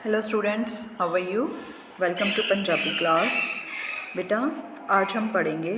Hello students, how are you. Welcome to Punjabi class. बेटा, आज हम पढ़ेंगे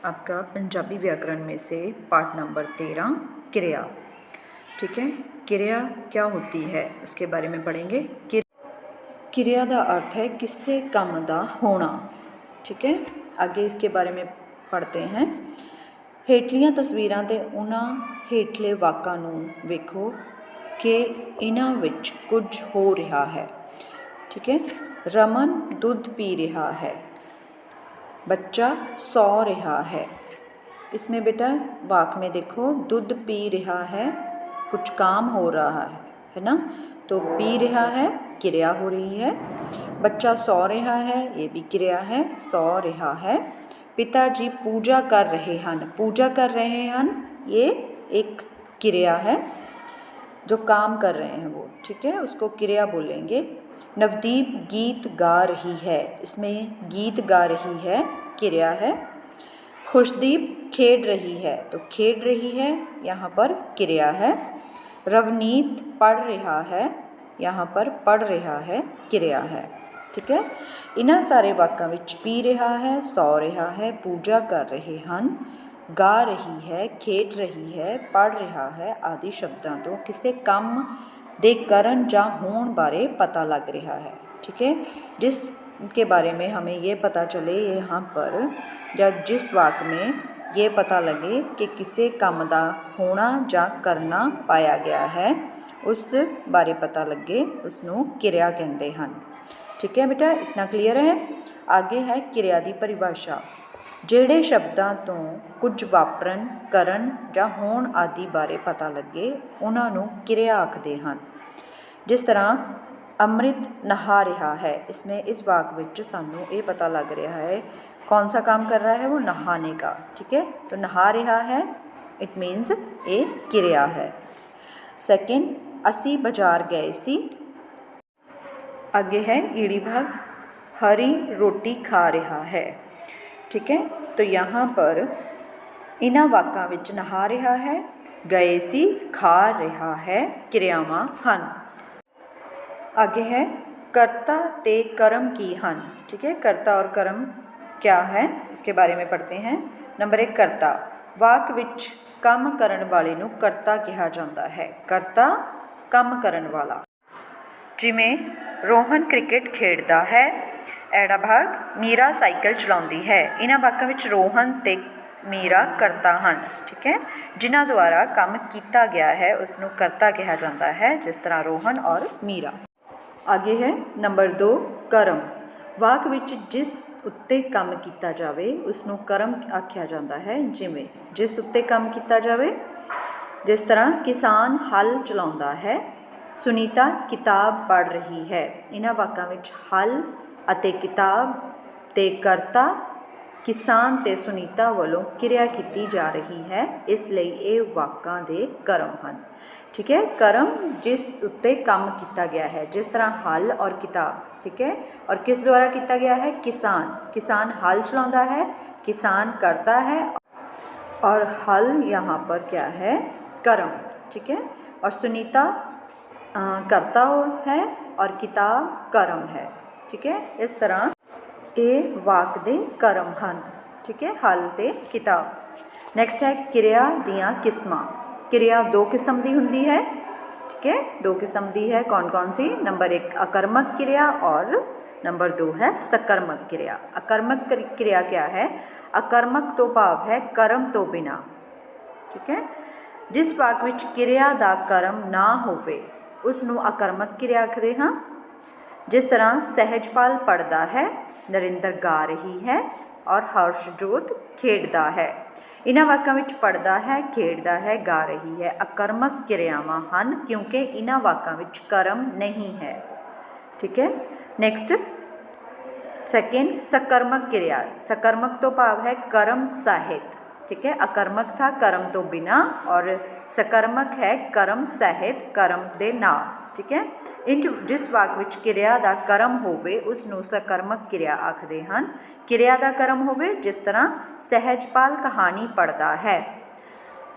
आपका पंजाबी व्याकरण में से पाठ नंबर 13 क्रिया। ठीक है, क्रिया क्या होती है उसके बारे में पढ़ेंगे। क्रिया का अर्थ है किसी काम का होना। ठीक है, आगे इसके बारे में पढ़ते हैं। हेठलियां तस्वीरां ते उन्हां हेठले वाकां नूं वेखो कि इन्हां विच कुछ हो रहा है। ठीक है, रमन दूध पी रहा है, बच्चा सो रहा है। इसमें बेटा वाक में देखो, दूध पी रहा है, कुछ काम हो रहा है ना। तो पी रहा है क्रिया हो रही है। बच्चा सो रहा है, ये भी क्रिया है, सो रहा है। पिताजी पूजा कर रहे हैं, पूजा कर रहे हैं, ये एक क्रिया है, जो काम कर रहे हैं वो। ठीक है, उसको क्रिया बोलेंगे। नवदीप गीत गा रही है, इसमें गीत गा रही है क्रिया है। खुशदीप खेड रही है, तो खेड रही है यहाँ पर क्रिया है। रवनीत पढ़ रहा है, यहाँ पर पढ़ रहा है क्रिया है। ठीक है, इन्हां सारे वाकां विच पी रहा है, सो रहा है, पूजा कर रहे हैं, गा रही है, खेड रही है, पढ़ रहा है आदि शब्दों तो किसी काम दे करन जा होण बारे पता लग रहा है। ठीक है, जिसके बारे में हमें ये पता चले यहाँ पर, या जिस वाक में ये पता लगे कि किसी काम का होना जा करना पाया गया है, उस बारे पता लगे, उसनों क्रिया कहते हैं। ठीक है बेटा, इतना क्लीयर है। आगे है क्रिया की परिभाषा। ਜਿਹੜੇ शब्दों तो कुछ वापरन करन ਜਾਂ होण आदि बारे पता लगे, उन्होंने क्रिया आखते हैं। जिस तरह अमृत नहा रहा है, इसमें इस वाक विच सानू ये पता लग रहा है कौन सा काम कर रहा है, वो नहाने का। ठीक है, तो नहा रहा है, इट मीन्स ये क्रिया है। सेकेंड, असी बाजार गए सी। आगे है ईड़ी भाग, हरी रोटी खा रहा है। ठीक है, तो यहाँ पर इन्हां वाकां विच नहा रहा है, गए सी, खा रहा है क्रियावां हन। आगे है कर्ता ते कर्म की हन। ठीक है, कर्ता और कर्म क्या है इसके बारे में पढ़ते हैं। नंबर 1, कर्ता। वाक विच काम करन वाले नूं कर्ता कहा जाता है। कर्ता काम करन वाला। जिमें रोहन क्रिकेट खेडदा है। ऐड़ा भाग, मीरा साइकिल चलाउंदी है। इन्हां वाकां विच रोहन ते मीरा करता हन। ठीक है, जिन्हां द्वारा काम किया गया है उसनों करता कहा जाता है, जिस तरह रोहन और मीरा। आगे है नंबर 2, कर्म। वाक विच जिस उत्ते काम किया जाए उसनों कर्म आख्या जाता है। जिमें जिस उत्ते काम किया जाए, जिस तरह किसान हल चलाउंदा है, सुनीता किताब पढ़ रही है। इन्हां वाकां विच हल अते किताब ते करता किसान ते सुनीता वालों क्रिया की जा रही है, इसलिए ये वाकां दे कर्म हैं। ठीक है, कर्म जिस उत्ते काम किया गया है, जिस तरह हल और किताब। ठीक है, और किस द्वारा किया गया है, किसान। किसान हल चलाता है, किसान करता है, और हल यहाँ पर क्या है, कर्म। ठीक है, और सुनीता करता है और किताब कर्म है। ठीक है, इस तरह ये वाक दे कर्म हैं। ठीक है, हल ते किताब। नैक्सट है क्रिया दियाँ किस्मां। क्रिया 2 किस्म की होंदी है। ठीक है, 2 किस्म की है, कौन कौन सी। नंबर 1 अकर्मक क्रिया और नंबर 2 है सकर्मक क्रिया। अकर्मक क्रिया क्या है, अकर्मक तो भाव है कर्म तो बिना। ठीक है, जिस वाक विच क्रिया का कर्म ना होवे उसनों अकर्मक क्रिया आखते हाँ। जिस तरह सहजपाल पढ़ता है, नरिंदर गा रही है और हर्षजोत खेडता है। इन्हां वाकां विच पढ़ता है, खेडता है, गा रही है अकर्मक क्रियावां हन, क्योंकि इन्हां वाकां विच कर्म नहीं है। ठीक है, नेक्स्ट सेकेंड सकर्मक क्रिया। सकर्मक तो भाव है कर्म सहित। ठीक है, अकर्मक था कर्म तो बिना, और सकर्मक है कर्म सहित, कर्म दे नाल। ठीक है, इंज जिस वाक विच क्रिया का कर्म होवे उसनों सकर्मक क्रिया आखते हैं। क्रिया का कर्म होवे, जिस तरह सहजपाल कहानी पढ़ता है,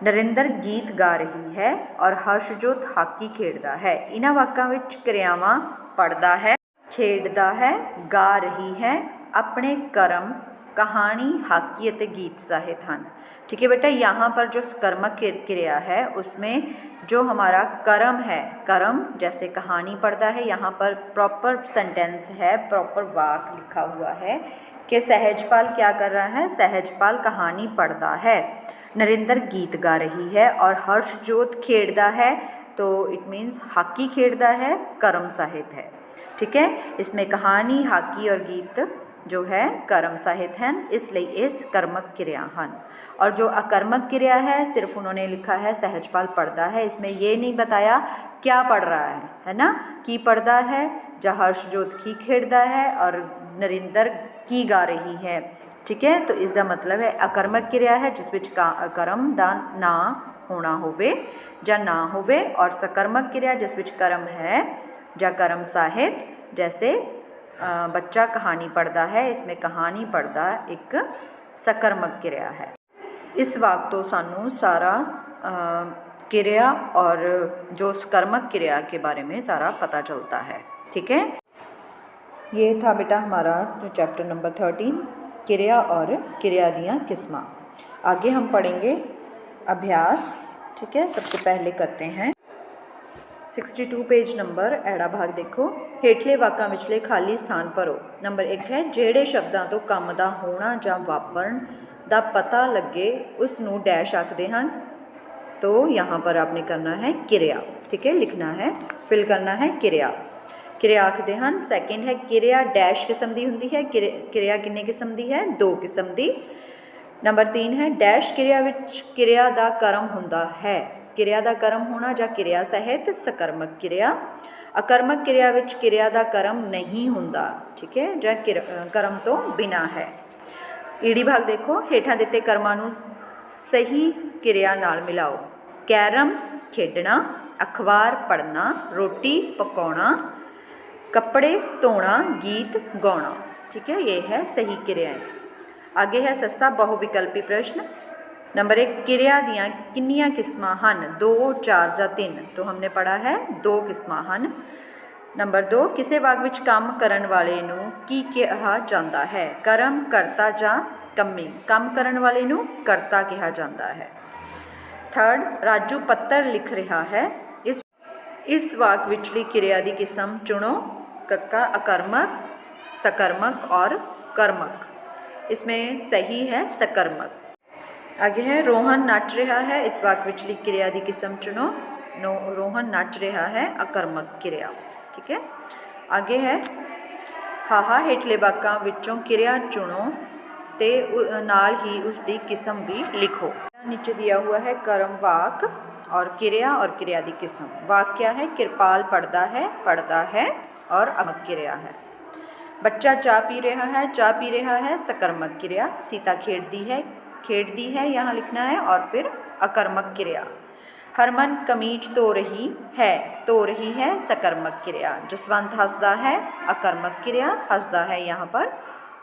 नरिंदर गीत गा रही है और हर्षजोत हाकी खेडदा है। इन्हां वाकां विच क्रियावां पढ़दा है, खेडदा है, गा रही है, अपने कर्म, कहानी, हाकी अते गीत साहित हैं। ठीक है बेटा, यहाँ पर जो सकर्मक क्रिया है उसमें जो हमारा कर्म है, कर्म जैसे कहानी पढ़ता है, यहाँ पर प्रॉपर सेंटेंस है, प्रॉपर वाक लिखा हुआ है कि सहजपाल क्या कर रहा है, सहजपाल कहानी पढ़ता है, नरिंदर गीत गा रही है और हर्षजोत खेडदा है, तो इट मीन्स हाकी खेडदा है, कर्म साहित है। ठीक है, इसमें कहानी, हाकी और गीत जो है कर्म साहित हैं, इसलिए ये सकर्मक क्रिया हैं। और जो अकर्मक क्रिया है सिर्फ उन्होंने लिखा है सहजपाल पढ़ता है, इसमें ये नहीं बताया क्या पढ़ रहा है ना, की पढ़ता है, या हर्षजोत की खेडदा है और नरिंदर की गा रही है। ठीक है, तो इसका मतलब है अकर्मक क्रिया है जिस विच कर्म दा ना होना होवे या ना होवे, और सकर्मक क्रिया जिस विच कर्म है या कर्म साहित, जैसे बच्चा कहानी पढ़ता है, इसमें कहानी पढ़ता एक सकर्मक क्रिया है। इस वाक तो सानू सारा क्रिया और जो सकर्मक क्रिया के बारे में सारा पता चलता है। ठीक है, ये था बेटा हमारा जो चैप्टर नंबर 13 क्रिया और क्रिया दियाँ किस्मां। आगे हम पढ़ेंगे अभ्यास। ठीक है, सबसे पहले करते हैं 62 पेज नंबर एड़ा भाग देखो, हेठले वाकां विचले खाली स्थान भरो। नंबर 1 है ਜਿਹੜੇ शब्दों तो काम का होना ਜਾਂ वापरन का पता लगे उसनूं डैश आखते हैं, तो यहाँ पर आपने करना है क्रिया। ठीक है, लिखना है, फिल करना है क्रिया, क्रिया आखते हैं। सैकेंड है क्रिया डैश किस्म की होंदी है, क्रिया किन्ने किस्म की है, 2 किस्म की। नंबर 3 है डैश क्रिया विच क्रिया का कर्म होंदा है, क्रिया का कर्म होना या क्रिया सहित सकर्मक क्रिया। अकर्मक क्रिया विच क्रिया का कर्म नहीं होंदा, ठीक है, या कर्म तो बिना है। ईड़ी भाग देखो, हेठां दिते कर्मां नूं सही क्रिया नाल मिलाओ। कैरम खेडना, अखबार पढ़ना, रोटी पकाउणा, कपड़े धोना, गीत गाउणा। ठीक है, ये है सही क्रियाएं। आगे है सस्सा बहुविकल्पी प्रश्न। नंबर 1 क्रिया दियाँ किन्नियां किस्मां हन, 2, 4 या 3, तो हमने पढ़ा है 2 किस्मां हन। नंबर 2 किसी वाक विच काम करन वाले नूं की कहा जाता है, कर्म, करता जां कम्मी, काम करन वाले नूं करता कहा जाता है। थर्ड राजू पत्तर लिख रहा है, इस वाक विचली क्रिया की किस्म चुनो, कक्का अकर्मक, सकर्मक और कर्मक। इसमें सही है सकर्मक। आगे है रोहन नाच रहा है, इस वाक विचली क्रिया की किस्म चुनो, रोहन नाच रहा है, अकर्मक क्रिया। ठीक है, आगे है हाहा हेठले वाकां विचों क्रिया चुनो ते नाल ही उसकी किस्म भी लिखो। नीचे दिया हुआ है कर्म वाक और क्रिया की किस्म। वाक क्या है, कृपाल पढ़ता है और अकर्मक क्रिया है। बच्चा चाय पी रहा है सकर्मक क्रिया। सीता खेड़ती है यहाँ लिखना है और फिर अकर्मक क्रिया। हरमन कमीज धो रही है सकर्मक क्रिया। जसवंत हंसदा है, अकर्मक क्रिया, हंसदा है यहाँ पर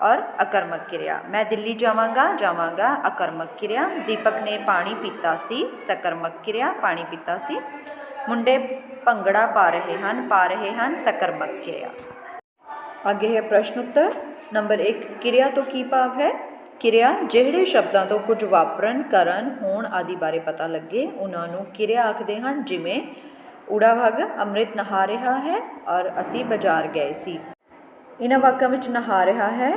और अकर्मक क्रिया। मैं दिल्ली जावांगा अकर्मक क्रिया। दीपक ने पानी पीता सी, सकर्मक क्रिया, पानी पीता सी। मुंडे भंगड़ा पा रहे हैं, सकर्मक क्रिया। आगे है प्रश्न उत्तर। नंबर 1 क्रिया तो की भाव है, क्रिया ਜਿਹੜੇ शब्दों तो कुछ वापरन, करन, होण आदि बारे पता लगे उन्होंने क्रिया आखते हैं। जिमें ऊड़ा भाग अमृत नहा रहा है और असी बाजार गए सी। इन्हां वाकां विच नहा रहा है,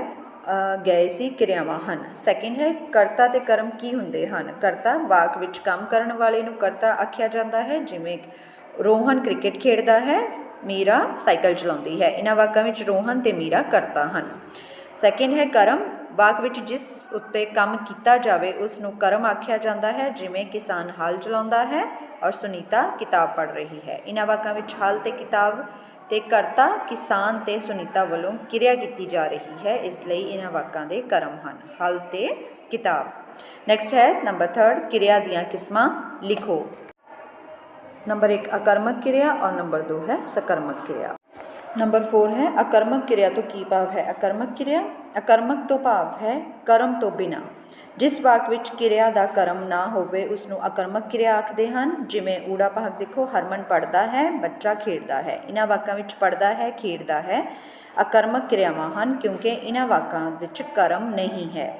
गए सी क्रियावां हन। सैकेंड है करता ते कर्म की हुंदे हन। करता वाक विच काम करन वाले नूं करता आख्या जाता है, जिमें रोहन क्रिकेट खेडदा है, मीरा साइकिल चलाउंदी है। इन्हां वाकां विच रोहन ते मीरा करता हन। सैकेंड है कर्म वाक विच जिस उत्ते काम किया जाए उसनूं कर्म आख्या जाता है, जिमें किसान हल चलाउंदा है और सुनीता किताब पढ़ रही है। इन्हां वाकां विच हल ते किताब ते करता किसान ते सुनीता वालों क्रिया की जा रही है, इसलिए इन्हां वाकां दे कर्म हन हल ते किताब। नैक्सट है नंबर 3 क्रिया दियाँ किस्मां लिखो। नंबर 1 अकर्मक क्रिया और नंबर 2 है सकर्मक क्रिया। नंबर 4 है अकर्मक क्रिया तो की भाव है। अकर्मक क्रिया, अकर्मक तो भाव है कर्म तो बिना। ਜਿਸ ਵਾਕ ਵਿੱਚ ਕਿਰਿਆ ਦਾ ਕਰਮ ਨਾ ਹੋਵੇ ਉਸ ਨੂੰ ਆਕਰਮਕ ਕਿਰਿਆ ਆਖਦੇ ਹਨ। ਜਿਵੇਂ ਊੜਾ ਭਾਗ ਦੇਖੋ, ਹਰਮਨ ਪੜ੍ਹਦਾ ਹੈ, ਬੱਚਾ ਖੇਡਦਾ ਹੈ। ਇਹਨਾਂ ਵਾਕਾਂ ਵਿੱਚ ਪੜ੍ਹਦਾ ਹੈ, ਖੇਡਦਾ ਹੈ ਆਕਰਮਕ ਕਿਰਿਆਵਾਂ ਹਨ ਕਿਉਂਕਿ ਇਹਨਾਂ ਵਾਕਾਂ ਵਿੱਚ ਕਰਮ ਨਹੀਂ ਹੈ।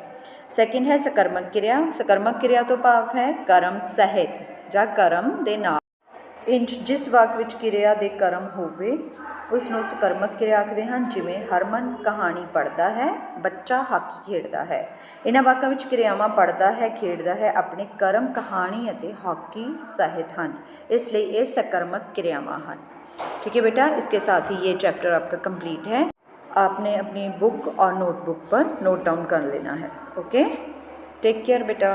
ਸੈਕਿੰਡ ਹੈ ਸਕਰਮਕ ਕਿਰਿਆ। ਸਕਰਮਕ ਕਿਰਿਆ ਤੋਂ ਭਾਵ ਹੈ ਕਰਮ ਸਹਿਤ ਜਾਂ ਕਰਮ ਦੇ ਨਾਲ। ਇੰਜ ਜਿਸ ਵਾਕ ਵਿੱਚ ਕਿਰਿਆ ਦੇ ਕਰਮ ਹੋਵੇ ਉਸ ਨੂੰ ਸਕਰਮਕ ਕਿਰਿਆ ਆਖਦੇ ਹਨ। ਜਿਵੇਂ ਹਰਮਨ ਕਹਾਣੀ ਪੜ੍ਹਦਾ ਹੈ, ਬੱਚਾ ਹਾਕੀ ਖੇਡਦਾ ਹੈ। ਇਹਨਾਂ ਵਾਕਾਂ ਵਿੱਚ ਕਿਰਿਆਵਾਂ ਪੜ੍ਹਦਾ ਹੈ, ਖੇਡਦਾ ਹੈ ਆਪਣੇ ਕਰਮ ਕਹਾਣੀ ਅਤੇ ਹਾਕੀ सहित ਹਨ, ਇਸ ਲਈ ये सकर्मक क्रियावां ਹਨ। ठीक है बेटा, इसके साथ ही ये चैप्टर आपका कंप्लीट है। आपने अपनी बुक और नोटबुक पर नोट डाउन कर लेना है। ओके, टेक केयर बेटा।